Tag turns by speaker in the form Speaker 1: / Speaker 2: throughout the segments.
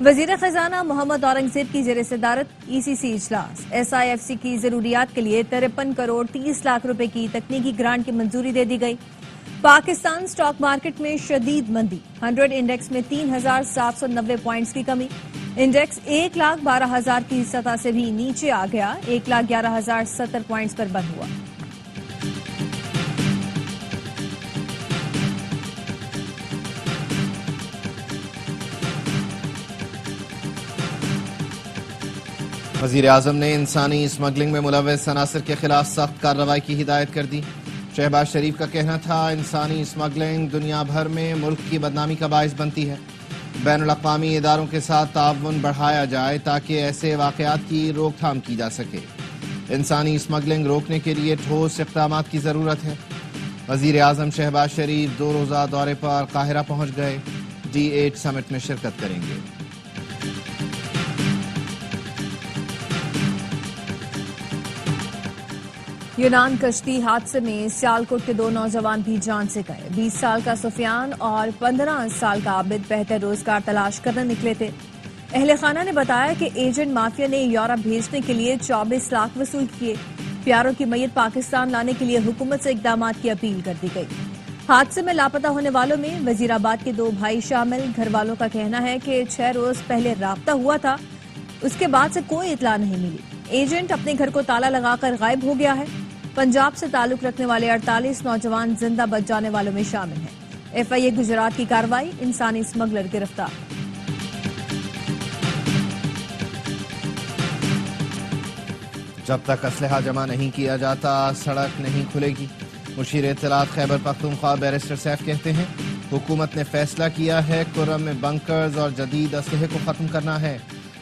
Speaker 1: وزیر خزانہ محمد اورنگزیب کی زیر صدارت ECC اجلاس SIFC کی ضروریات کے لیے 53 کروڑ 30 لاکھ روپے کی تکنیکی گرانٹ کی منظوری دے دی گئی۔ پاکستان سٹاک مارکیٹ میں شدید مندی، 100 انڈیکس میں 3790 پوائنٹس کی کمی، انڈیکس 1,12,000 کی سطح سے بھی نیچے آ گیا، 1,11,070 پوائنٹس پر بند ہوا۔
Speaker 2: وزیر اعظم نے انسانی اسمگلنگ میں ملوث عناصر کے خلاف سخت کارروائی کی ہدایت کر دی۔ شہباز شریف کا کہنا تھا انسانی اسمگلنگ دنیا بھر میں ملک کی بدنامی کا باعث بنتی ہے، بین الاقوامی اداروں کے ساتھ تعاون بڑھایا جائے تاکہ ایسے واقعات کی روک تھام کی جا سکے۔ انسانی اسمگلنگ روکنے کے لیے ٹھوس اقدامات کی ضرورت ہے۔ وزیر اعظم شہباز شریف 2 روزہ دورے پر قاہرہ پہنچ گئے، G8 سمٹ میں شرکت کریں گے۔
Speaker 1: یونان کشتی حادثے میں سیالکوٹ کے 2 نوجوان بھی جان سے گئے۔ 20 سال کا سفیان اور 15 سال کا عابد بہتر روزگار تلاش کرنے نکلے تھے۔ اہل خانہ نے بتایا کہ ایجنٹ مافیا نے یورپ بھیجنے کے لیے 24 لاکھ وصول کیے۔ پیاروں کی میت پاکستان لانے کے لیے حکومت سے اقدامات کی اپیل کر دی گئی۔ حادثے میں لاپتہ ہونے والوں میں وزیر آباد کے 2 بھائی شامل۔ گھر والوں کا کہنا ہے کہ 6 روز پہلے رابطہ ہوا تھا، اس کے بعد سے کوئی اطلاع نہیں ملی۔ ایجنٹ اپنے گھر کو تالا لگا کر غائب ہو گیا ہے۔ پنجاب سے تعلق رکھنے والے 48 نوجوان زندہ بچ جانے والوں میں شامل ہیں۔ FIA گجرات کی کارروائی، انسانی اسمگلر گرفتار۔
Speaker 2: جب تک اسلحہ جمع نہیں کیا جاتا سڑک نہیں کھلے گی، مشیر اطلاعات خیبر پختونخوا بیرسٹر سیف کہتے ہیں حکومت نے فیصلہ کیا ہے کرم میں بنکرز اور جدید اسلحے کو ختم کرنا ہے،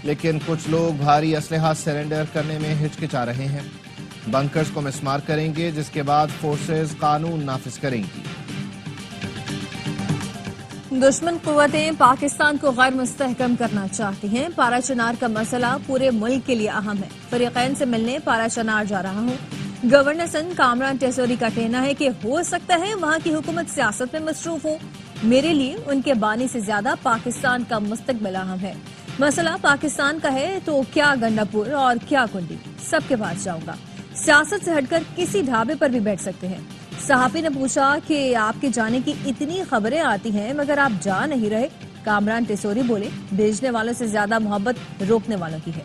Speaker 2: لیکن کچھ لوگ بھاری اسلحہ سرنڈر کرنے میں ہچکچا رہے ہیں۔ بنکرز کو مسمار کریں گے جس کے بعد فورسز قانون نافذ کریں گی۔
Speaker 1: دشمن قوتیں پاکستان کو غیر مستحکم کرنا چاہتی ہیں۔ پارا چنار کا مسئلہ پورے ملک کے لیے اہم ہے۔ فریقین سے ملنے پارا چنار جا رہا ہوں۔ گورنر سندھ کامران ٹیسوری کا کہنا ہے کہ ہو سکتا ہے وہاں کی حکومت سیاست میں مصروف ہو، میرے لیے ان کے بانی سے زیادہ پاکستان کا مستقبل اہم ہے۔ مسئلہ پاکستان کا ہے تو کیا گنڈا پور اور کیا کنڈی، سب کے پاس جاؤں گا۔ سیاست سے ہٹ کر کسی ڈھابے پر بھی بیٹھ سکتے ہیں۔ صحافی نے پوچھا کہ آپ کے جانے کی اتنی خبریں آتی ہیں مگر آپ جا نہیں رہے۔ کامران ٹیسوری بولے بھیجنے والوں سے زیادہ محبت روکنے والوں کی ہے۔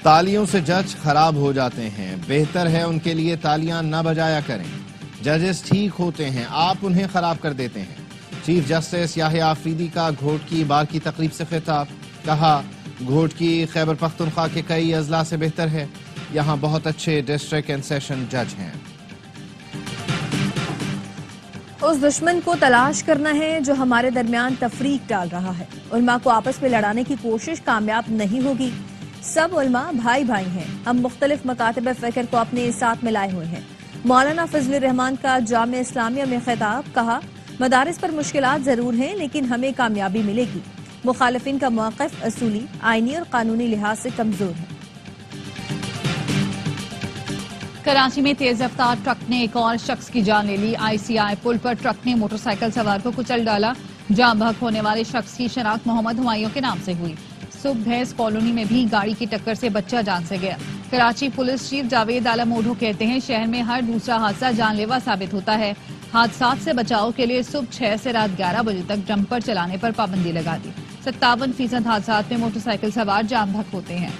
Speaker 2: تالیوں سے جج خراب ہو جاتے ہیں، بہتر ہے ان کے لیے تالیاں نہ بجایا کریں۔ ججز ٹھیک ہوتے ہیں، آپ انہیں خراب کر دیتے ہیں۔ چیف جسٹس یحییٰ آفریدی کا گھوٹکی بار کی تقریب سے خطاب، کہا گھوٹکی خیبر پختونخوا کے کئی اضلاع سے بہتر ہے، یہاں بہت اچھے ڈسٹرکٹ اینڈ سیشن جج ہیں۔
Speaker 1: اس دشمن کو تلاش کرنا ہے جو ہمارے درمیان تفریق ڈال رہا ہے۔ علماء کو آپس میں لڑانے کی کوشش کامیاب نہیں ہوگی۔ سب علماء بھائی بھائی ہیں، ہم مختلف مکاتب فکر کو اپنے ساتھ ملائے ہوئے ہیں۔ مولانا فضل الرحمان کا جامعہ اسلامیہ میں خطاب، کہا مدارس پر مشکلات ضرور ہیں لیکن ہمیں کامیابی ملے گی۔ مخالفین کا موقف اصولی، آئینی اور قانونی لحاظ سے کمزور ہے۔
Speaker 3: کراچی میں تیز رفتار ٹرک نے ایک اور شخص کی جان لے لی۔ ICI پل پر ٹرک نے موٹر سائیکل سوار کو کچل ڈالا۔ جاں بحق ہونے والے شخص کی شناخت محمد ہمایوں کے نام سے ہوئی۔ صبح بھیس کالونی میں بھی گاڑی کی ٹکر سے بچہ جان سے گیا۔ کراچی پولیس چیف جاوید عالم اوڈھو کہتے ہیں شہر میں ہر دوسرا حادثہ جان لیوا ثابت ہوتا ہے۔ حادثات سے بچاؤ کے لیے صبح 6 سے رات 11 بجے تک ڈمپر چلانے پر پابندی لگا دی۔ 57% حادثات میں موٹر سائیکل سوار جاں بحق ہوتے ہیں۔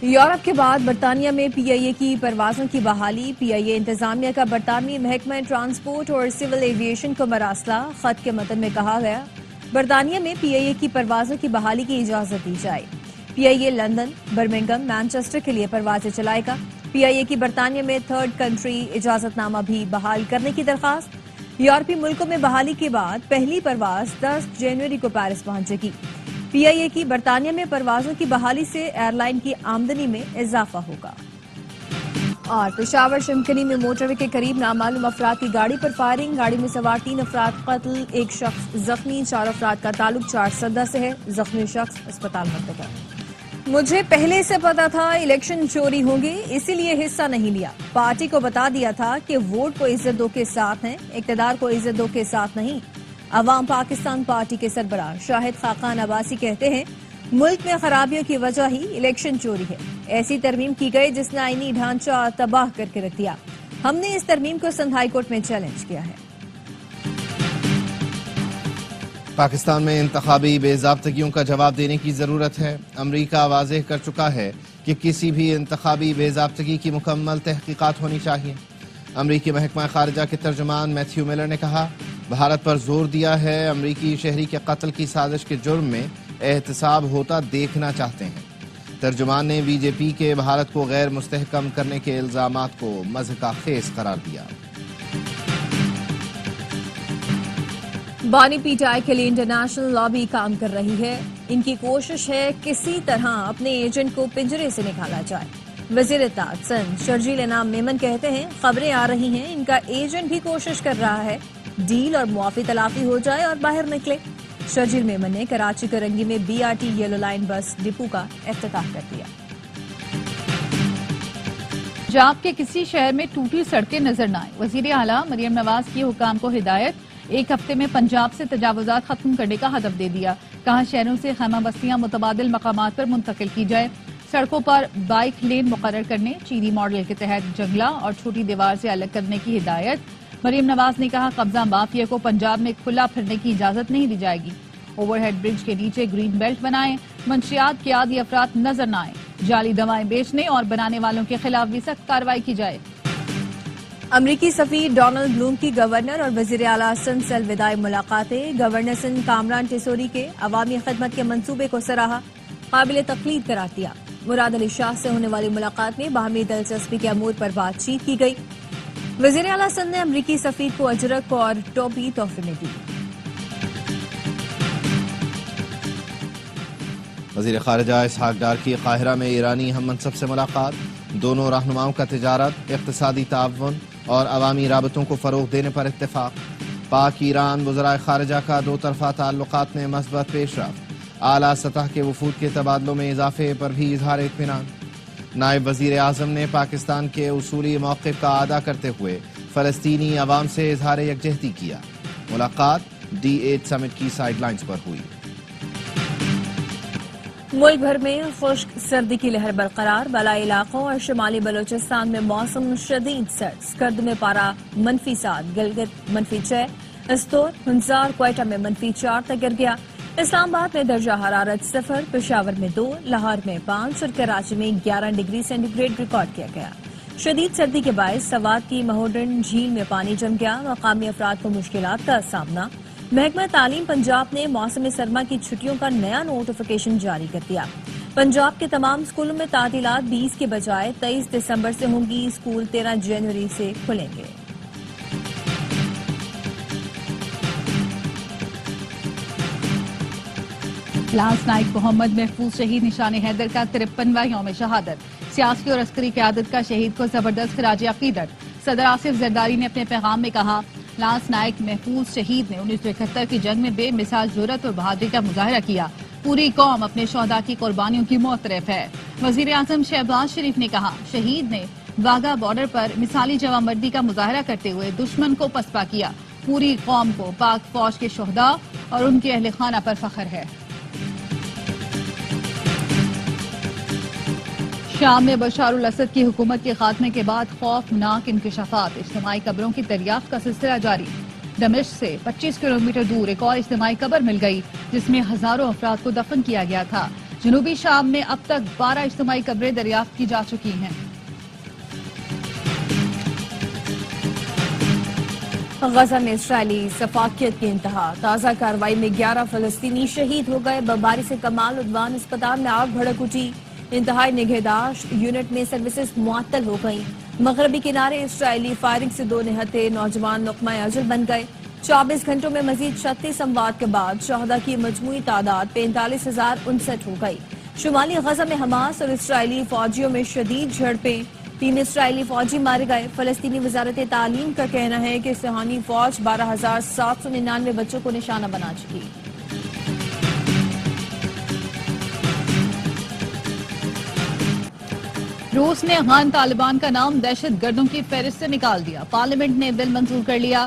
Speaker 1: یورپ کے بعد برطانیہ میں PIA کی پروازوں کی بحالی۔ PIA انتظامیہ کا برطانوی محکمہ ٹرانسپورٹ اور سول ایویشن کو مراسلہ۔ خط کے متن میں کہا گیا برطانیہ میں PIA کی پروازوں کی بحالی کی اجازت دی جائے۔ PIA لندن، برمنگھم، مانچسٹر کے لیے پروازیں چلائے گا۔ PIA کی برطانیہ میں 3rd کنٹری اجازت نامہ بھی بحال کرنے کی درخواست۔ یورپی ملکوں میں بحالی کے بعد پہلی پرواز 10 جنوری کو پیرس پہنچے گی۔ PIA کی برطانیہ میں پروازوں کی بحالی سے ایئر لائن کی آمدنی میں اضافہ ہوگا۔ اور پشاور شمکنی میں موٹر وے کے قریب نامعلوم افراد کی گاڑی پر فائرنگ، گاڑی میں سوار 3 افراد قتل، 1 شخص زخمی، 4 افراد کا تعلق 4 سدہ سے ہے، زخمی شخص اسپتال منتقل۔ مجھے پہلے سے پتا تھا الیکشن چوری ہوں گے، اسی لیے حصہ نہیں لیا۔ پارٹی کو بتا دیا تھا کہ ووٹ کو عزت دو کے ساتھ ہیں، اقتدار کو عزت دو کے ساتھ نہیں۔ عوام پاکستان پارٹی کے سربراہ شاہد خاقان عباسی کہتے ہیں ملک میں خرابیوں کی وجہ ہی الیکشن چوری ہے. ایسی ترمیم کی گئی جس نے آئینی ڈھانچہ تباہ کر کے رکھ دیا. ہم نے اس ترمیم کو سندھ ہائی کورٹ میں چیلنج کیا ہے.
Speaker 2: پاکستان میں انتخابی بے ضابطگیوں کا جواب دینے کی ضرورت ہے. امریکہ واضح کر چکا ہے کہ کسی بھی انتخابی بے ضابطگی کی مکمل تحقیقات ہونی چاہیے. امریکی محکمہ خارجہ کے ترجمان میتھیو ملر نے کہا بھارت پر زور دیا ہے امریکی شہری کے قتل کی سازش کے جرم میں احتساب ہوتا دیکھنا چاہتے ہیں. ترجمان نے بی جے پی کے بھارت کو غیر مستحکم کرنے کے الزامات کو مضحکہ خیز قرار دیا.
Speaker 1: بانی پی ٹی آئی کے لیے انٹرنیشنل لابی کام کر رہی ہے. ان کی کوشش ہے کسی طرح اپنے ایجنٹ کو پنجرے سے نکالا جائے. وزیر اطلاعات سندھ شرجیل انعام میمن کہتے ہیں خبریں آ رہی ہیں ان کا ایجنٹ بھی کوشش کر رہا ہے ڈیل اور موافی تلافی ہو جائے اور باہر نکلے. شرجیل میمن نے کراچی کرنگی میں B R T yellow line bus depot کا افتتاح کر دیا.
Speaker 3: پنجاب کے کسی شہر میں ٹوٹی سڑکیں نظر نہ آئیں. وزیر اعلیٰ مریم نواز کی حکام کو ہدایت ایک ہفتے میں پنجاب سے تجاوزات ختم کرنے کا ہدف دے دیا. کہا شہروں سے خیمہ بستیاں متبادل مقامات پر منتقل کی جائے. سڑکوں پر بائک لین مقرر کرنے چینی ماڈل کے تحت جنگلہ اور چھوٹی دیوار سے الگ کرنے کی ہدایت. مریم نواز نے کہا قبضہ مافیا کو پنجاب میں کھلا پھرنے کی اجازت نہیں دی جائے گی. اوور ہیڈ برج کے نیچے گرین بیلٹ بنائیں. منشیات کے عادی افراد نظر نہ آئیں. جعلی دوائیں بیچنے اور بنانے والوں کے خلاف بھی سخت کارروائی کی جائے.
Speaker 1: امریکی سفیر ڈونلڈ بلوم کی گورنر اور وزیر اعلیٰ سندھ سے الوداعی ملاقاتیں. گورنر سندھ کامران ٹیسوری کے عوامی خدمت کے منصوبے کو سراہا قابل تقلید قرار دیا. مراد علی شاہ سے ہونے والی ملاقات میں باہمی دلچسپی کے امور پر بات چیت کی گئی. وزیر اعلیٰ سندھ نے امریکی سفیر کو اجرک اور ٹوپی تحفے میں دی.
Speaker 2: وزیر خارجہ اسحاق ڈار کی قاہرہ میں ایرانی ہم منصب سے ملاقات. دونوں رہنماؤں کا تجارت اقتصادی تعاون اور عوامی رابطوں کو فروغ دینے پر اتفاق. پاک ایران وزرائے خارجہ کا دو طرفہ تعلقات میں مثبت پیش رفت. اعلیٰ سطح کے وفود کے تبادلوں میں اضافے پر بھی اظہار اطمینان. نائب وزیر اعظم نے پاکستان کے اصولی موقف کا اعادہ کرتے ہوئے فلسطینی عوام سے اظہار یکجہتی کیا. ملاقات D8 سمٹ کی سائیڈ لائنز پر ہوئی.
Speaker 1: ملک بھر میں خشک سردی کی لہر برقرار. بالائی علاقوں اور شمالی بلوچستان میں موسم شدید سرد. سکرد میں پارہ -7، گلگت -6، استور، ہنسار، کوئٹہ میں -4 تک گر گیا. اسلام آباد میں درجہ حرارت 0، پشاور میں 2، لاہور میں 5 اور کراچی میں 11 ڈگری سینٹی گریڈ ریکارڈ کیا گیا. شدید سردی کے باعث سوات کی مہوڈن جھیل میں پانی جم گیا. مقامی افراد کو مشکلات کا سامنا. محکمہ تعلیم پنجاب نے موسم سرما کی چھٹیوں کا نیا نوٹیفیکیشن جاری کر دیا. پنجاب کے تمام اسکولوں میں تعطیلات 20 کے بجائے 23 دسمبر سے ہوں گی. اسکول 13 جنوری سے کھلیں گے.
Speaker 3: لانس نائک محمد محفوظ شہید نشان حیدر کا 53واں یوم شہادت. سیاسی اور عسکری قیادت کا شہید کو زبردست خراج عقیدت. صدر آصف زرداری نے اپنے پیغام میں کہا لانس نائک محفوظ شہید نے 1971 کی جنگ میں بے مثال جرأت اور بہادری کا مظاہرہ کیا. پوری قوم اپنے شہداء کی قربانیوں کی معترف ہے. وزیر اعظم شہباز شریف نے کہا شہید نے واگا بارڈر پر مثالی جوانمردی کا مظاہرہ کرتے ہوئے دشمن کو پسپا کیا. پوری قوم کو پاک فوج کے شہداء اور ان کے اہل خانہ پر فخر ہے. شام میں بشار الاسد کی حکومت کے خاتمے کے بعد خوفناک انکشافات. اجتماعی قبروں کی دریافت کا سلسلہ جاری. دمشق سے 25 کلومیٹر دور ایک اور اجتماعی قبر مل گئی جس میں ہزاروں افراد کو دفن کیا گیا تھا. جنوبی شام میں اب تک 12 اجتماعی قبریں دریافت کی جا چکی ہیں.
Speaker 1: غزہ میں اسرائیلی سفاکیت کی انتہا. تازہ کارروائی میں 11 فلسطینی شہید ہو گئے. بمباری سے کمال عدوان اسپتال میں آگ بھڑک اٹھی. انتہائی نگہداشت یونٹ میں سروسز معطل ہو گئیں. مغربی کنارے اسرائیلی فائرنگ سے 2 نہتے نوجوان لقمہ اجل بن گئے. 24 گھنٹوں میں مزید 36 اموات کے بعد شہداء کی مجموعی تعداد 45,059 ہو گئی. شمالی غزہ میں حماس اور اسرائیلی فوجیوں میں شدید جھڑپیں. 3 اسرائیلی فوجی مارے گئے. فلسطینی وزارت تعلیم کا کہنا ہے کہ صہیونی فوج 12,799 بچوں کو نشانہ بنا چکی.
Speaker 3: روس نے افغان طالبان کا نام دہشت گردوں کی فہرست سے نکال دیا. پارلیمنٹ نے بل منظور کر لیا.